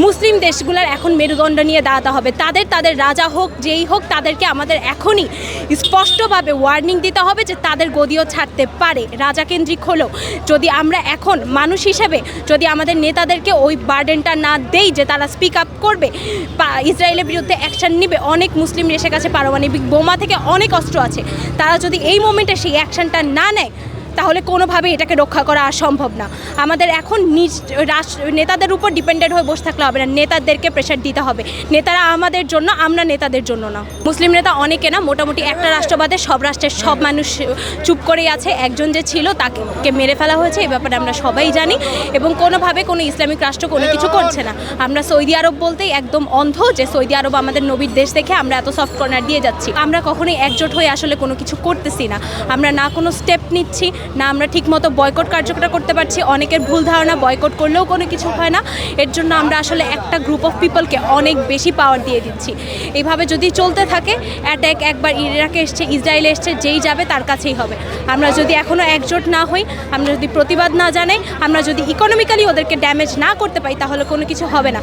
মুসলিম দেশগুলোর এখন মেরুদণ্ড নিয়ে দাঁড়াতে হবে। তাদের রাজা হোক যেই হোক, তাদেরকে আমাদের এখনই স্পষ্টভাবে ওয়ার্নিং দিতে হবে যে তাদের গদিও ছাড়তে পারে, রাজাকেন্দ্রিক হলেও। যদি আমরা এখন মানুষ হিসেবে যদি আমাদের নেতাদেরকে ওই বার্ডেনটা না দেই যে তারা স্পিক আপ করবে, ইসরায়েলের বিরুদ্ধে অ্যাকশন নিবে, অনেক মুসলিম দেশের কাছে পারমাণবিক বোমা থেকে অনেক অস্ত্র আছে, তারা যদি এই মোমেন্টে সেই অ্যাকশনটা না নেয় তাহলে কোনোভাবে এটাকে রক্ষা করা আর সম্ভব না। আমাদের এখন নেতাদের উপর ডিপেন্ডেন্ট হয়ে বসে থাকলে হবে না, নেতাদেরকে প্রেশার দিতে হবে। নেতারা আমাদের জন্য, আমরা নেতাদের জন্য না। মুসলিম নেতা অনেকে না, মোটামুটি একটা রাষ্ট্রবাদে সব রাষ্ট্রের সব মানুষ চুপ করেই আছে। একজন যে ছিল তাকে মেরে ফেলা হয়েছে, এই ব্যাপারে আমরা সবাই জানি, এবং কোনোভাবে কোনো ইসলামিক রাষ্ট্র কোনো কিছু করছে না। আমরা সৌদি আরব বলতেই একদম অন্ধ যে সৌদি আরব আমাদের নবীর দেশ দেখে আমরা এত সফট কর্নার দিয়ে যাচ্ছি। আমরা কখনোই একজোট হয়ে আসলে কোনো কিছু করতেছি না। আমরা না কোনো স্টেপ নিচ্ছি, না আমরা ঠিকমতো বয়কট কার্যকর করতে পারছি। অনেকের ভুল ধারণা বয়কট করলেও কোনো কিছু হয় না। এর জন্য আমরা আসলে একটা গ্রুপ অফ পিপলকে অনেক বেশি পাওয়ার দিয়ে দিচ্ছি। এইভাবে যদি চলতে থাকে, অ্যাট্যাক একবার ইরাকে এসছে, ইসরায়েলে এসছে, যেই যাবে তার কাছেই হবে। আমরা যদি এখনও একজোট না হই, আমরা যদি প্রতিবাদ না জানাই, আমরা যদি ইকোনমিক্যালি ওদেরকে ড্যামেজ না করতে পারি, তাহলে কোনো কিছু হবে না।